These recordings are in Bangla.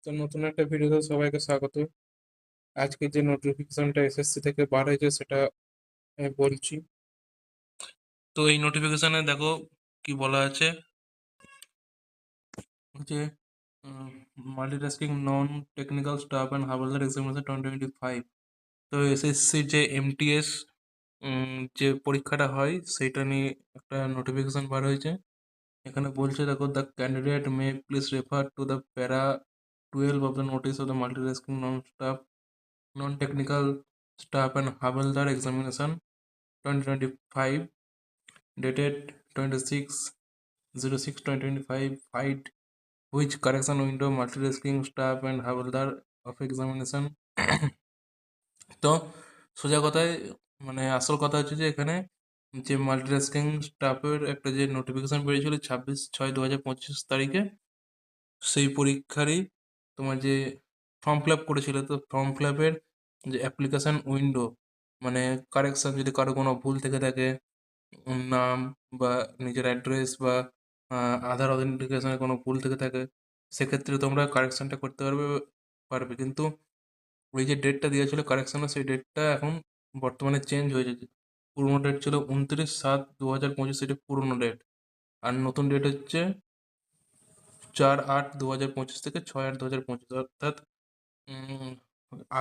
তো নতুন একটা ভিডিওতে সবাইকে স্বাগত। আজকে যে নোটিফিকেশনটা এসএসসি থেকে বার হয়েছে সেটা আমি বলছি। তো এই নোটিফিকেশনে দেখো কি বলা আছে যে multitasking non technical staff and havildar examination 2025। তো এসএসসির যে এমটিএস যে পরীক্ষাটা হয় সেইটা নিয়ে একটা নোটিফিকেশন বার হয়েছে। এখানে বলছে দেখো, the candidate may please refer to the প্যারা 12 of the notice of the multitasking non-technical staff and Havildar examination 2025 dated 26/06/2025 find which correction window multitasking staff and Havildar of examination তো সোজা কথায় মানে আসল কথা হচ্ছে যে এখানে যে মাল্টিটাস্কিং স্টাফের একটা যে নোটিফিকেশন বেরিয়েছিল 26/6/2025 তারিখে, সেই পরীক্ষারই তোমার যে ফর্ম ফিল আপ করেছিল, তো ফর্ম ফিল আপের যে অ্যাপ্লিকেশন উইন্ডো মানে কারেকশন যদি কারো কোনো ভুল থেকে থাকে, নাম বা নিজের অ্যাড্রেস বা আধার অথেন্টিকেশনে কোনো ভুল থেকে থাকে, সেক্ষেত্রে তোমরা কারেকশনটা করতে পারবে। কিন্তু ওই যে ডেটটা দিয়েছিল কারেকশনের, সেই ডেটটা এখন বর্তমানে চেঞ্জ হয়েছে। পুরোনো ডেট ছিল 29/7/2025, সেটা পুরোনো ডেট। আর নতুন ডেট হচ্ছে 4/8/2025 থেকে 6/8/2025, অর্থাৎ উম,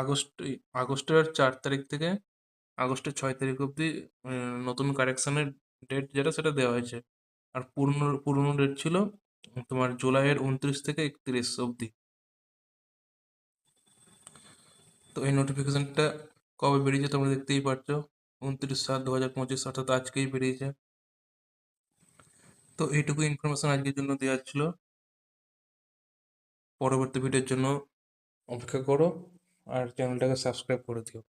আগস্ট আগস্টের 4 তারিখ থেকে আগস্টের 6 তারিখ অবধি নতুন কারেকশনের ডেট যেটা সেটা দেওয়া হয়েছে। আর পুরনো পুরনো ডেট ছিল তোমার জুলাইয়ের 29 থেকে 31 অবধি। তো এই নোটিফিকেশনটা কবে বেরিয়েছে তোমরা দেখতেই পাচ্ছ, 29/7/2025, অর্থাৎ আজকেই বেরিয়েছে। তো এইটুকু ইনফরমেশন আজকের জন্য দেওয়া ছিল। পরবর্তী ভিডিওর জন্য অপেক্ষা করো আর চ্যানেলটাকে সাবস্ক্রাইব করে দিও।